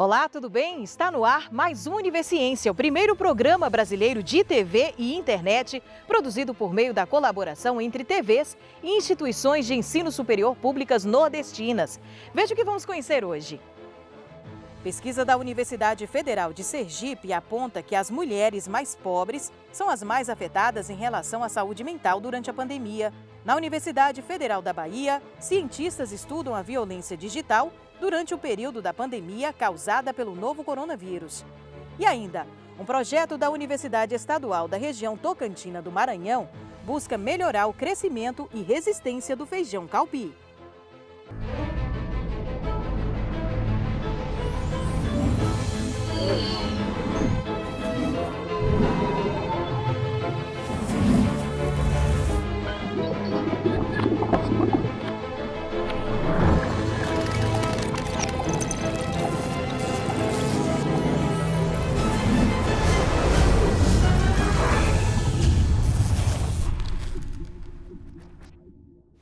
Olá, tudo bem? Está no ar mais um Universiência, o primeiro programa brasileiro de TV e internet, produzido por meio da colaboração entre TVs e instituições de ensino superior públicas nordestinas. Veja o que vamos conhecer hoje. Pesquisa da Universidade Federal de Sergipe aponta que as mulheres mais pobres são as mais afetadas em relação à saúde mental durante a pandemia. Na Universidade Federal da Bahia, cientistas estudam a violência digital durante o período da pandemia causada pelo novo coronavírus. E ainda, um projeto da Universidade Estadual da região Tocantina do Maranhão busca melhorar o crescimento e resistência do feijão calbi.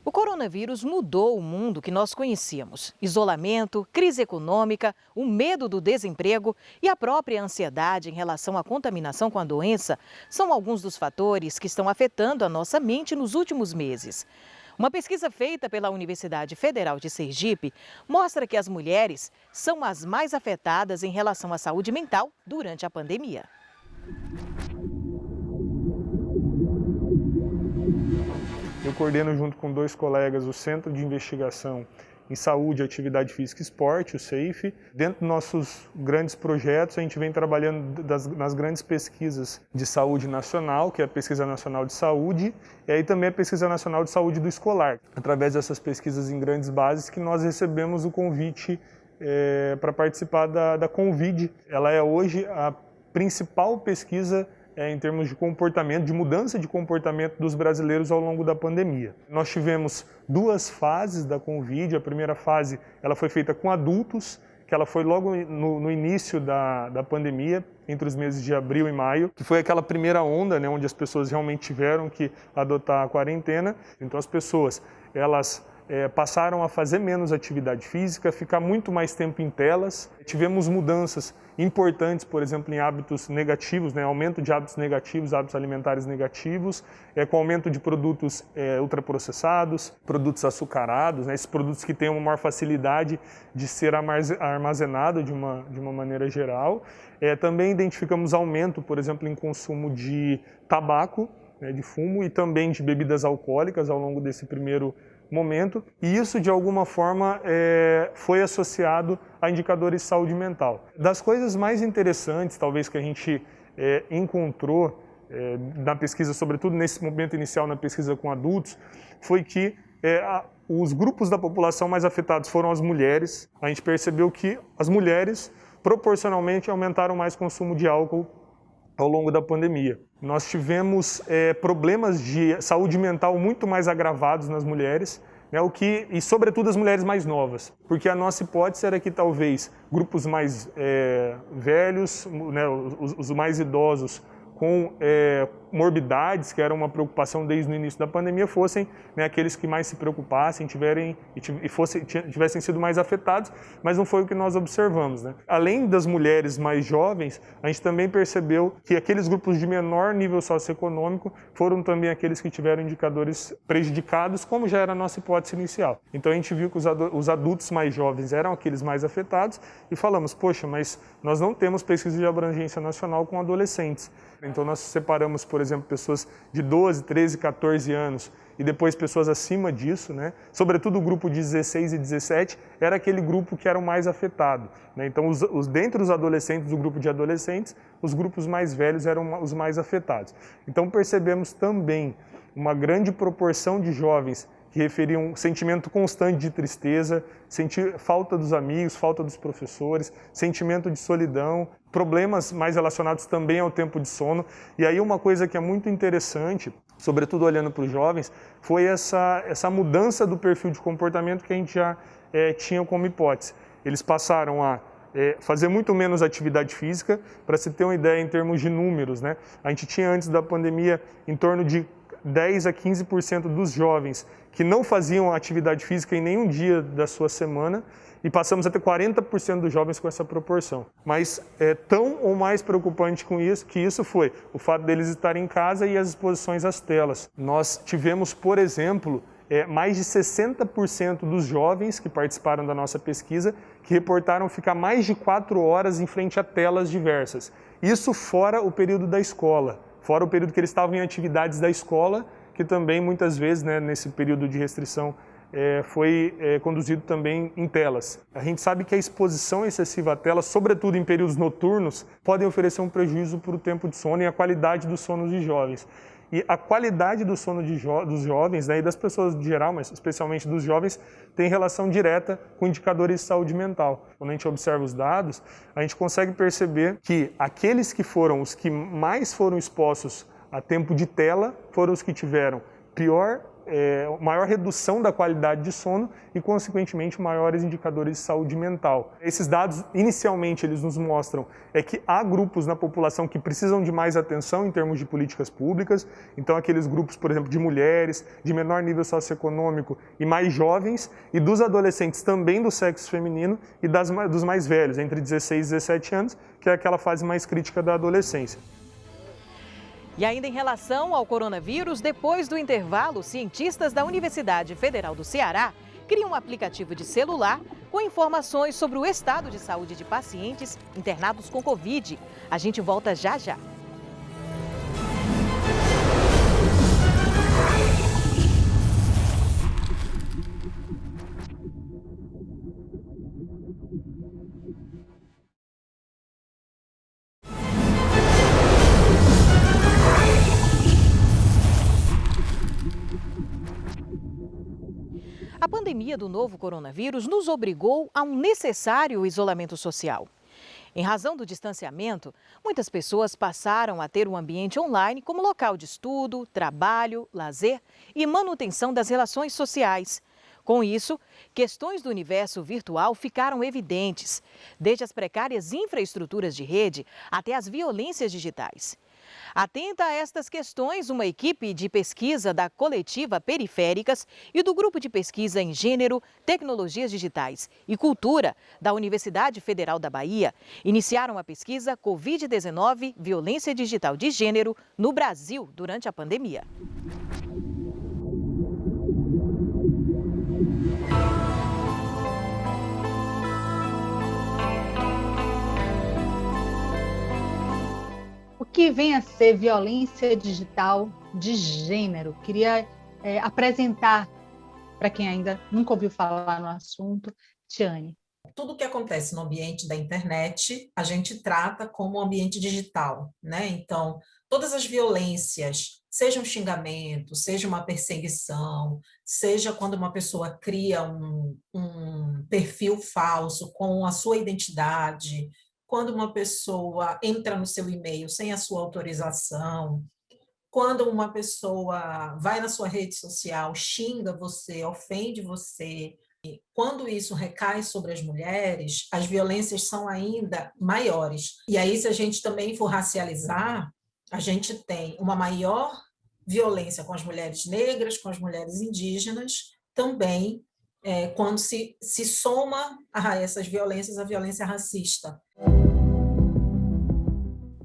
O coronavírus mudou o mundo que nós conhecíamos. Isolamento, crise econômica, o medo do desemprego e a própria ansiedade em relação à contaminação com a doença são alguns dos fatores que estão afetando a nossa mente nos últimos meses. Uma pesquisa feita pela Universidade Federal de Sergipe mostra que as mulheres são as mais afetadas em relação à saúde mental durante a pandemia. Eu coordeno junto com dois colegas o Centro de Investigação em Saúde, Atividade Física e Esporte, o CEIF. Dentro dos nossos grandes projetos, a gente vem trabalhando nas grandes pesquisas de saúde nacional, que é a Pesquisa Nacional de Saúde, e aí também a Pesquisa Nacional de Saúde do Escolar. Através dessas pesquisas em grandes bases que nós recebemos o convite para participar da Convide. Ela é hoje a principal pesquisa em termos de comportamento, de mudança de comportamento dos brasileiros ao longo da pandemia. Nós tivemos duas fases da Convide. A primeira fase ela foi feita com adultos, que ela foi logo no início da pandemia, entre os meses de abril e maio, que foi aquela primeira onda, né, onde as pessoas realmente tiveram que adotar a quarentena. Então as pessoas, elas passaram a fazer menos atividade física, ficar muito mais tempo em telas. Tivemos mudanças importantes, por exemplo, em hábitos negativos, né? Aumento de hábitos negativos, hábitos alimentares negativos, com aumento de produtos ultraprocessados, produtos açucarados, né? Esses produtos que têm uma maior facilidade de ser armazenado de uma maneira geral. Também identificamos aumento, por exemplo, em consumo de tabaco, né, de fumo, e também de bebidas alcoólicas ao longo desse primeiro momento, e isso de alguma forma foi associado a indicadores de saúde mental. Das coisas mais interessantes, talvez, que a gente encontrou na pesquisa, sobretudo nesse momento inicial na pesquisa com adultos, foi que os grupos da população mais afetados foram as mulheres. A gente percebeu que as mulheres proporcionalmente aumentaram mais consumo de álcool ao longo da pandemia. Nós tivemos problemas de saúde mental muito mais agravados nas mulheres, né, e sobretudo as mulheres mais novas, porque a nossa hipótese era que talvez grupos mais velhos, né, os mais idosos com morbidades, que era uma preocupação desde o início da pandemia, fossem, né, aqueles que mais se preocupassem, tivessem sido mais afetados, mas não foi o que nós observamos, né? Além das mulheres mais jovens, a gente também percebeu que aqueles grupos de menor nível socioeconômico foram também aqueles que tiveram indicadores prejudicados, como já era a nossa hipótese inicial. Então a gente viu que os adultos mais jovens eram aqueles mais afetados e falamos, poxa, mas nós não temos pesquisa de abrangência nacional com adolescentes. Então nós separamos, por exemplo, pessoas de 12, 13, 14 anos e depois pessoas acima disso, né? Sobretudo o grupo de 16 e 17 era aquele grupo que era o mais afetado, né? Então dentre os adolescentes, do grupo de adolescentes, os grupos mais velhos eram os mais afetados. Então percebemos também uma grande proporção de jovens que referiam um sentimento constante de tristeza, falta dos amigos, falta dos professores, sentimento de solidão, problemas mais relacionados também ao tempo de sono. E aí uma coisa que é muito interessante, sobretudo olhando para os jovens, foi essa mudança do perfil de comportamento que a gente já tinha como hipótese. Eles passaram a fazer muito menos atividade física. Para se ter uma ideia em termos de números, né? A gente tinha antes da pandemia em torno de 10 a 15% dos jovens que não faziam atividade física em nenhum dia da sua semana, e passamos a ter 40% dos jovens com essa proporção. Mas tão ou mais preocupante que isso foi o fato deles estarem em casa e as exposições às telas. Nós tivemos, por exemplo, mais de 60% dos jovens que participaram da nossa pesquisa que reportaram ficar mais de 4 horas em frente a telas diversas. Isso fora o período da escola, fora o período que eles estavam em atividades da escola, que também muitas vezes, né, nesse período de restrição, foi conduzido também em telas. A gente sabe que a exposição excessiva à tela, sobretudo em períodos noturnos, podem oferecer um prejuízo para o tempo de sono e a qualidade do sono dos jovens. E a qualidade do sono dos jovens, né, e das pessoas em geral, mas especialmente dos jovens, tem relação direta com indicadores de saúde mental. Quando a gente observa os dados, a gente consegue perceber que aqueles que foram os que mais foram expostos a tempo de tela foram os que tiveram maior redução da qualidade de sono e, consequentemente, maiores indicadores de saúde mental. Esses dados, inicialmente, eles nos mostram que há grupos na população que precisam de mais atenção em termos de políticas públicas, então aqueles grupos, por exemplo, de mulheres, de menor nível socioeconômico e mais jovens, e dos adolescentes também do sexo feminino e dos mais velhos, entre 16 e 17 anos, que é aquela fase mais crítica da adolescência. E ainda em relação ao coronavírus, depois do intervalo, cientistas da Universidade Federal do Ceará criam um aplicativo de celular com informações sobre o estado de saúde de pacientes internados com Covid. A gente volta já já. A pandemia do novo coronavírus nos obrigou a um necessário isolamento social. Em razão do distanciamento, muitas pessoas passaram a ter um ambiente online como local de estudo, trabalho, lazer e manutenção das relações sociais. Com isso, questões do universo virtual ficaram evidentes, desde as precárias infraestruturas de rede até as violências digitais. Atenta a estas questões, uma equipe de pesquisa da coletiva Periféricas e do Grupo de Pesquisa em Gênero, Tecnologias Digitais e Cultura da Universidade Federal da Bahia iniciaram a pesquisa Covid-19 Violência Digital de Gênero no Brasil durante a pandemia. O que vem a ser violência digital de gênero? Queria apresentar para quem ainda nunca ouviu falar no assunto, Tiane. Tudo que acontece no ambiente da internet, a gente trata como ambiente digital, né? Então, todas as violências, seja um xingamento, seja uma perseguição, seja quando uma pessoa cria um perfil falso com a sua identidade, quando uma pessoa entra no seu e-mail sem a sua autorização, quando uma pessoa vai na sua rede social, xinga você, ofende você, quando isso recai sobre as mulheres, as violências são ainda maiores. E aí, se a gente também for racializar, a gente tem uma maior violência com as mulheres negras, com as mulheres indígenas, também quando se soma a essas violências a violência racista.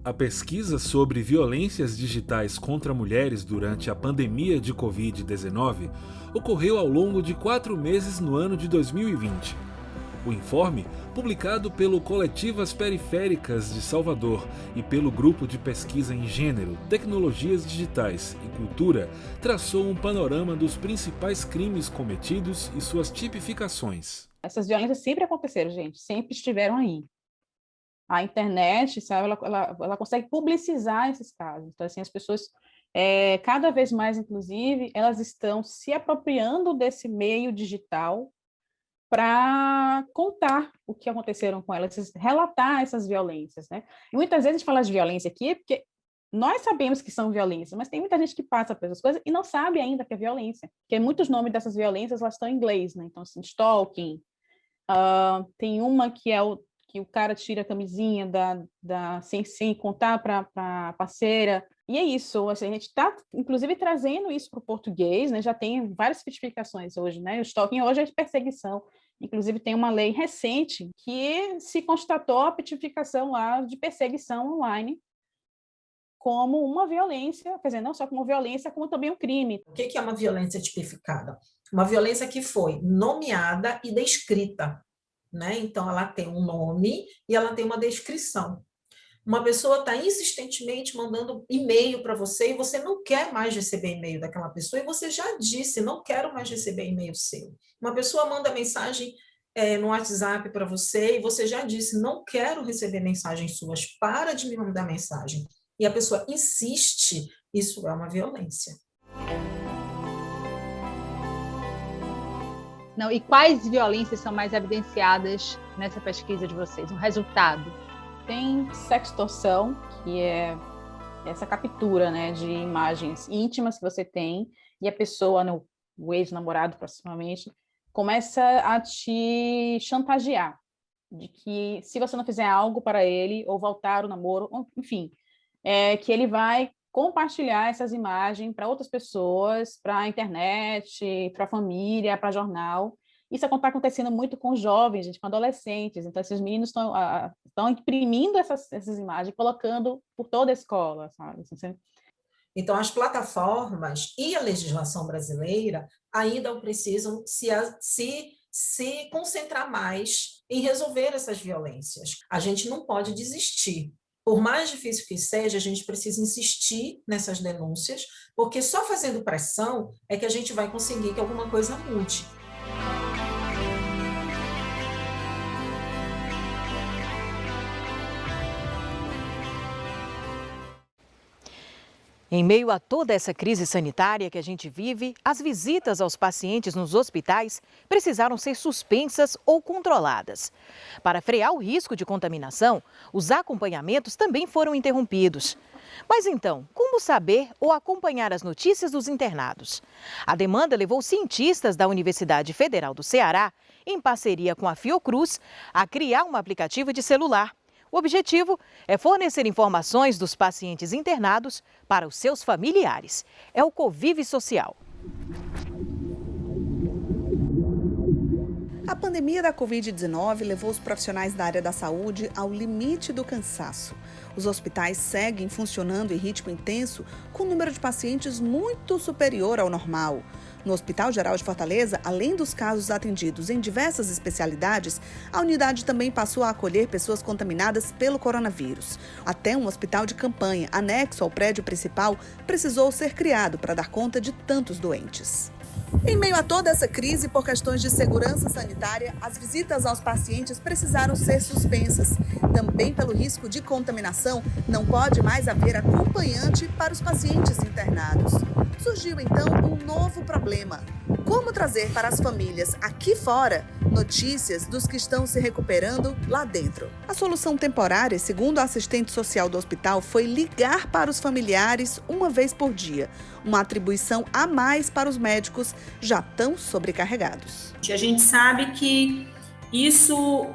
A pesquisa sobre violências digitais contra mulheres durante a pandemia de Covid-19 ocorreu ao longo de 4 meses no ano de 2020. O informe, publicado pelo Coletivas Periféricas de Salvador e pelo Grupo de Pesquisa em Gênero, Tecnologias Digitais e Cultura, traçou um panorama dos principais crimes cometidos e suas tipificações. Essas violências sempre aconteceram, gente, sempre estiveram aí. A internet, sabe, ela consegue publicizar esses casos. Então, assim, as pessoas, cada vez mais, inclusive, elas estão se apropriando desse meio digital para contar o que aconteceram com elas, relatar essas violências, né? E muitas vezes a gente fala de violência aqui porque nós sabemos que são violências, mas tem muita gente que passa por essas coisas e não sabe ainda que é violência, porque muitos nomes dessas violências elas estão em inglês, né? Então, assim, stalking, tem uma que é que o cara tira a camisinha sem contar para a parceira. E é isso, assim, a gente está, inclusive, trazendo isso para o português, né? Já tem várias tipificações hoje, né? O stalking hoje é perseguição. Inclusive, tem uma lei recente que se constatou a tipificação lá de perseguição online como uma violência, quer dizer, não só como violência, como também um crime. O que é uma violência tipificada? Uma violência que foi nomeada e descrita, né? Então, ela tem um nome e ela tem uma descrição. Uma pessoa está insistentemente mandando e-mail para você e você não quer mais receber e-mail daquela pessoa e você já disse, não quero mais receber e-mail seu. Uma pessoa manda mensagem no WhatsApp para você e você já disse, não quero receber mensagens suas, para de me mandar mensagem. E a pessoa insiste, isso é uma violência. Não, e quais violências são mais evidenciadas nessa pesquisa de vocês? O resultado? Tem sextorção, que é essa captura, né, de imagens íntimas que você tem, e a pessoa, o ex-namorado, proximamente, começa a te chantagear, de que se você não fizer algo para ele, ou voltar o namoro, enfim, que ele vai compartilhar essas imagens para outras pessoas, para a internet, para a família, para jornal. Isso está acontecendo muito com jovens, gente, com adolescentes. Então, esses meninos estão imprimindo essas imagens, colocando por toda a escola, sabe? Então, as plataformas e a legislação brasileira ainda precisam se concentrar mais em resolver essas violências. A gente não pode desistir. Por mais difícil que seja, a gente precisa insistir nessas denúncias, porque só fazendo pressão é que a gente vai conseguir que alguma coisa mude. Em meio a toda essa crise sanitária que a gente vive, as visitas aos pacientes nos hospitais precisaram ser suspensas ou controladas. Para frear o risco de contaminação, os acompanhamentos também foram interrompidos. Mas então, como saber ou acompanhar as notícias dos internados? A demanda levou cientistas da Universidade Federal do Ceará, em parceria com a Fiocruz, a criar um aplicativo de celular. O objetivo é fornecer informações dos pacientes internados para os seus familiares. É o Convive Social. A pandemia da Covid-19 levou os profissionais da área da saúde ao limite do cansaço. Os hospitais seguem funcionando em ritmo intenso, com um número de pacientes muito superior ao normal. No Hospital Geral de Fortaleza, além dos casos atendidos em diversas especialidades, a unidade também passou a acolher pessoas contaminadas pelo coronavírus. Até um hospital de campanha, anexo ao prédio principal, precisou ser criado para dar conta de tantos doentes. Em meio a toda essa crise, por questões de segurança sanitária, as visitas aos pacientes precisaram ser suspensas. Também pelo risco de contaminação, não pode mais haver acompanhante para os pacientes internados. Surgiu então um novo problema: como trazer para as famílias aqui fora notícias dos que estão se recuperando lá dentro. A solução temporária, segundo a assistente social do hospital, foi ligar para os familiares uma vez por dia, uma atribuição a mais para os médicos já tão sobrecarregados. A gente sabe que isso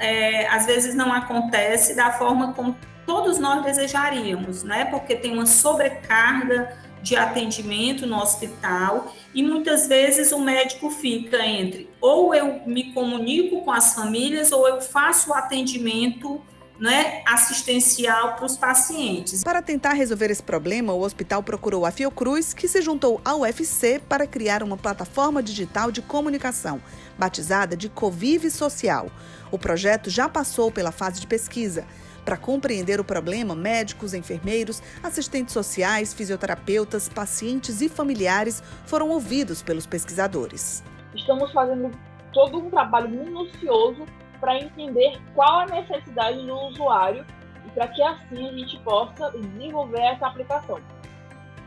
às vezes não acontece da forma como todos nós desejaríamos, né? Porque tem uma sobrecarga de atendimento no hospital e muitas vezes o médico fica entre ou eu me comunico com as famílias ou eu faço o atendimento, né, assistencial para os pacientes. Para tentar resolver esse problema, o hospital procurou a Fiocruz, que se juntou ao UFC para criar uma plataforma digital de comunicação, batizada de Convive Social. O projeto já passou pela fase de pesquisa. Para compreender o problema, médicos, enfermeiros, assistentes sociais, fisioterapeutas, pacientes e familiares foram ouvidos pelos pesquisadores. Estamos fazendo todo um trabalho minucioso para entender qual a necessidade do usuário e para que assim a gente possa desenvolver essa aplicação.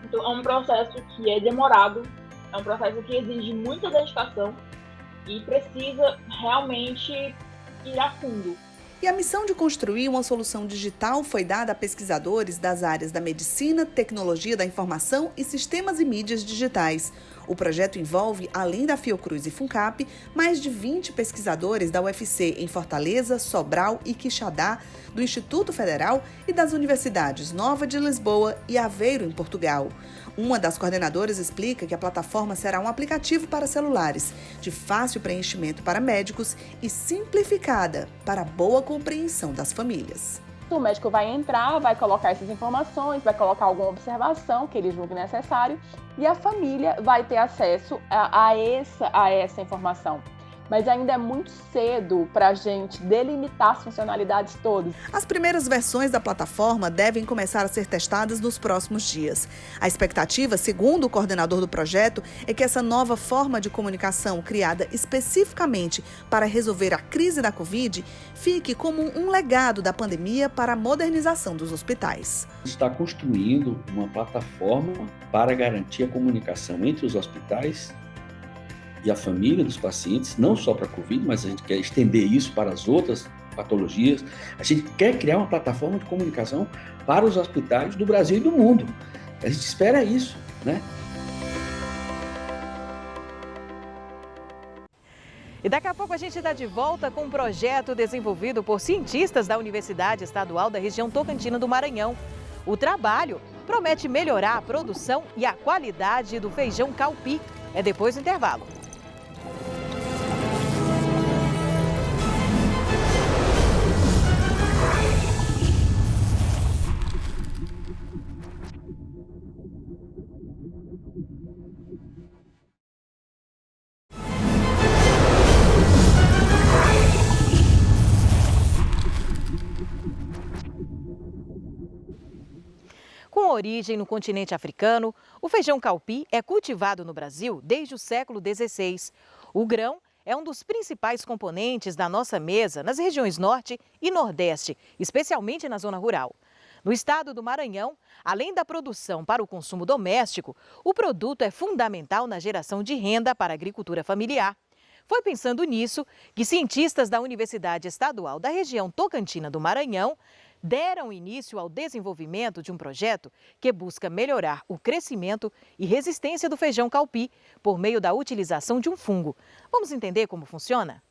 Então, é um processo que é demorado, é um processo que exige muita dedicação e precisa realmente ir a fundo. E a missão de construir uma solução digital foi dada a pesquisadores das áreas da medicina, tecnologia da informação e sistemas e mídias digitais. O projeto envolve, além da Fiocruz e Funcap, mais de 20 pesquisadores da UFC em Fortaleza, Sobral e Quixadá, do Instituto Federal e das universidades Nova de Lisboa e Aveiro, em Portugal. Uma das coordenadoras explica que a plataforma será um aplicativo para celulares, de fácil preenchimento para médicos e simplificada para a boa compreensão das famílias. O médico vai entrar, vai colocar essas informações, vai colocar alguma observação que ele julgue necessário e a família vai ter acesso a essa informação. Mas ainda é muito cedo para a gente delimitar as funcionalidades todas. As primeiras versões da plataforma devem começar a ser testadas nos próximos dias. A expectativa, segundo o coordenador do projeto, é que essa nova forma de comunicação, criada especificamente para resolver a crise da Covid, fique como um legado da pandemia para a modernização dos hospitais. Está construindo uma plataforma para garantir a comunicação entre os hospitais e a família dos pacientes, não só para a Covid, mas a gente quer estender isso para as outras patologias. A gente quer criar uma plataforma de comunicação para os hospitais do Brasil e do mundo. A gente espera isso, né? E daqui a pouco a gente está de volta com um projeto desenvolvido por cientistas da Universidade Estadual da região Tocantina do Maranhão. O trabalho promete melhorar a produção e a qualidade do feijão calpi. É depois do intervalo. Com origem no continente africano, o feijão calpi é cultivado no Brasil desde o século XVI. O grão é um dos principais componentes da nossa mesa nas regiões Norte e Nordeste, especialmente na zona rural. No estado do Maranhão, além da produção para o consumo doméstico, o produto é fundamental na geração de renda para a agricultura familiar. Foi pensando nisso que cientistas da Universidade Estadual da região Tocantina do Maranhão deram início ao desenvolvimento de um projeto que busca melhorar o crescimento e resistência do feijão calpi por meio da utilização de um fungo. Vamos entender como funciona?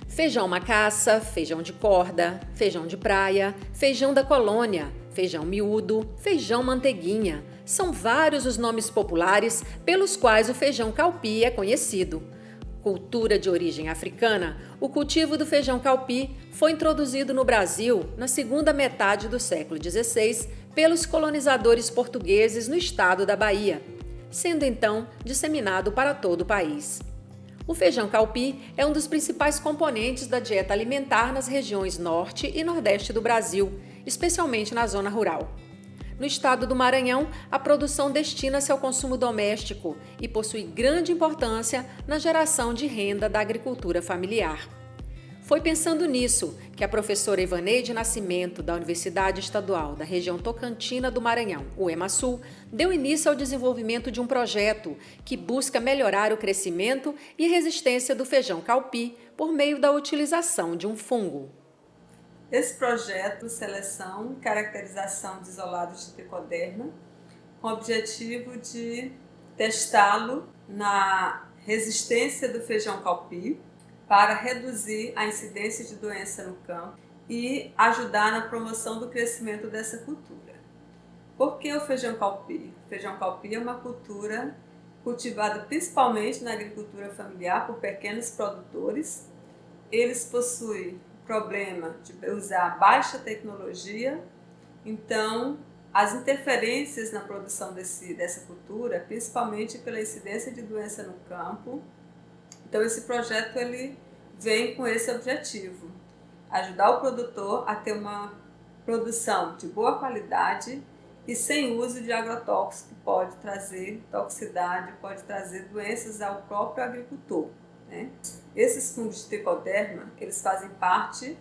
Feijão macaça, feijão de corda, feijão de praia, feijão da colônia, feijão miúdo, feijão manteiguinha. São vários os nomes populares pelos quais o feijão calpi é conhecido. Cultura de origem africana, o cultivo do feijão calpi foi introduzido no Brasil na segunda metade do século XVI pelos colonizadores portugueses no estado da Bahia, sendo então disseminado para todo o país. O feijão calpi é um dos principais componentes da dieta alimentar nas regiões Norte e Nordeste do Brasil, especialmente na zona rural. No estado do Maranhão, a produção destina-se ao consumo doméstico e possui grande importância na geração de renda da agricultura familiar. Foi pensando nisso que a professora Ivaneide Nascimento, da Universidade Estadual da região Tocantina do Maranhão, o EMASul, deu início ao desenvolvimento de um projeto que busca melhorar o crescimento e resistência do feijão calpi por meio da utilização de um fungo. Esse projeto, seleção e caracterização de isolados de tricoderma, com o objetivo de testá-lo na resistência do feijão calpi para reduzir a incidência de doença no campo e ajudar na promoção do crescimento dessa cultura. Por que o feijão calpi? O feijão calpi é uma cultura cultivada principalmente na agricultura familiar por pequenos produtores. Eles possuem problema de usar baixa tecnologia, então as interferências na produção dessa cultura, principalmente pela incidência de doença no campo. Então esse projeto ele vem com esse objetivo, ajudar o produtor a ter uma produção de boa qualidade e sem uso de agrotóxico, que pode trazer toxicidade, pode trazer doenças ao próprio agricultor, né? Esses fungos de tricoderma, eles fazem parte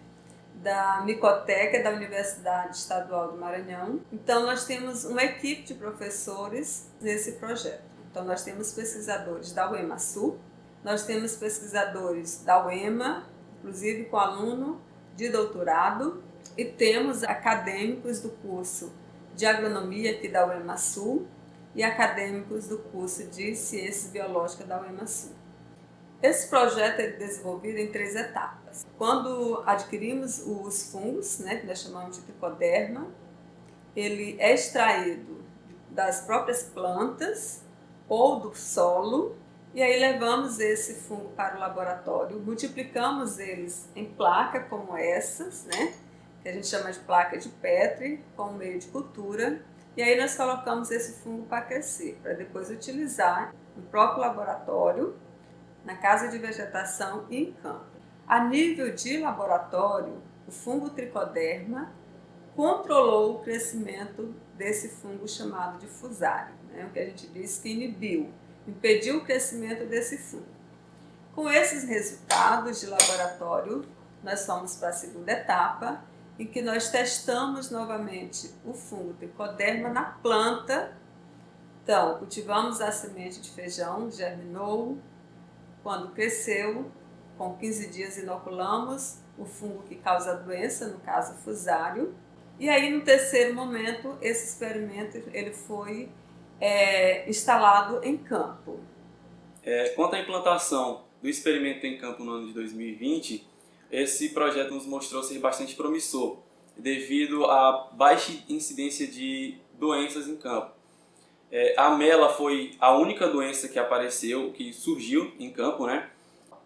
da micoteca da Universidade Estadual do Maranhão. Então nós temos uma equipe de professores nesse projeto. Então nós temos pesquisadores da UEMASul, nós temos pesquisadores da UEMA, inclusive com aluno de doutorado, E temos acadêmicos do curso de agronomia aqui da UEMA-Sul e acadêmicos do curso de ciências biológicas da UEMA-Sul. Esse projeto é desenvolvido em 3 etapas. Quando adquirimos os fungos, né, que nós chamamos de tricoderma, ele é extraído das próprias plantas ou do solo, e aí levamos esse fungo para o laboratório, multiplicamos eles em placa como essas, né, que a gente chama de placa de Petri, como meio de cultura, e aí nós colocamos esse fungo para crescer, para depois utilizar no próprio laboratório, na casa de vegetação e em campo. A nível de laboratório, o fungo tricoderma controlou o crescimento desse fungo chamado de fusário, né, o que a gente diz que inibiu, impediu o crescimento desse fungo. Com esses resultados de laboratório, nós fomos para a segunda etapa, em que nós testamos novamente o fungo tricoderma na planta. Então, cultivamos a semente de feijão, germinou, quando cresceu, com 15 dias inoculamos o fungo que causa a doença, no caso fusário, e aí no terceiro momento esse experimento ele foi instalado em campo. Quanto à implantação do experimento em campo no ano de 2020, esse projeto nos mostrou ser bastante promissor, devido à baixa incidência de doenças em campo. A mela foi a única doença que apareceu, que surgiu em campo, né?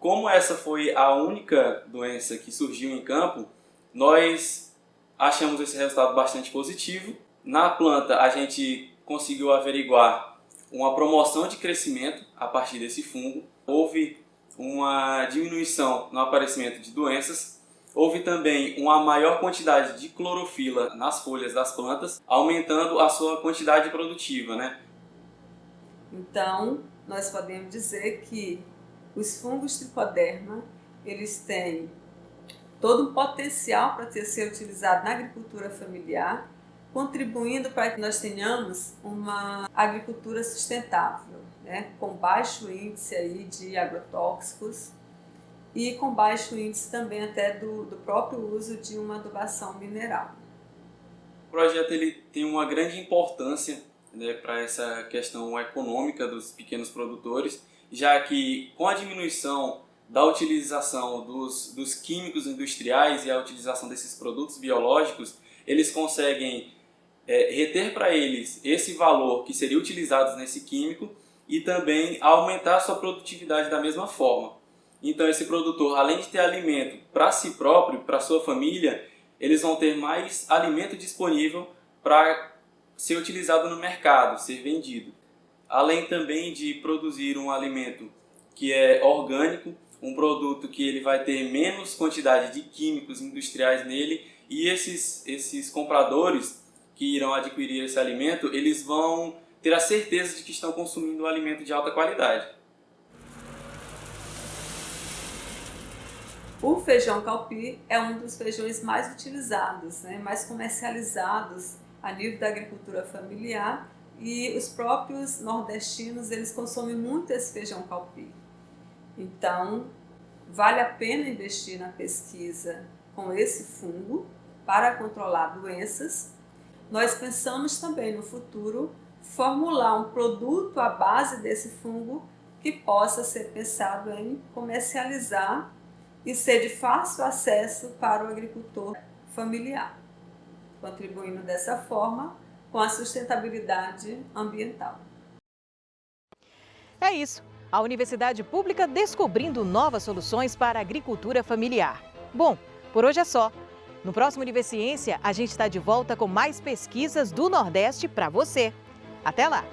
Como essa foi a única doença que surgiu em campo, nós achamos esse resultado bastante positivo. Na planta, a gente conseguiu averiguar uma promoção de crescimento a partir desse fungo. Houve uma diminuição no aparecimento de doenças. Houve também uma maior quantidade de clorofila nas folhas das plantas, aumentando a sua quantidade produtiva, né? Então, nós podemos dizer que os fungos tricoderma, eles têm todo um potencial para ser utilizado na agricultura familiar, contribuindo para que nós tenhamos uma agricultura sustentável, né, com baixo índice aí de agrotóxicos e com baixo índice também até do próprio uso de uma adubação mineral. O projeto ele tem uma grande importância, né, para essa questão econômica dos pequenos produtores, já que com a diminuição da utilização dos químicos industriais e a utilização desses produtos biológicos, eles conseguem reter para eles esse valor que seria utilizado nesse químico e também aumentar a sua produtividade da mesma forma. Então esse produtor, além de ter alimento para si próprio, para sua família, eles vão ter mais alimento disponível para ser utilizado no mercado, ser vendido. Além também de produzir um alimento que é orgânico, um produto que ele vai ter menos quantidade de químicos industriais nele, e esses compradores que irão adquirir esse alimento, eles vão ter a certeza de que estão consumindo um alimento de alta qualidade. O feijão calpi é um dos feijões mais utilizados, né, mais comercializados a nível da agricultura familiar, e os próprios nordestinos eles consomem muito esse feijão calpi. Então, vale a pena investir na pesquisa com esse fungo para controlar doenças. Nós pensamos também no futuro formular um produto à base desse fungo que possa ser pensado em comercializar e ser de fácil acesso para o agricultor familiar, contribuindo dessa forma com a sustentabilidade ambiental. É isso. A Universidade Pública descobrindo novas soluções para a agricultura familiar. Bom, por hoje é só. No próximo Universiência, a gente está de volta com mais pesquisas do Nordeste para você. Até lá!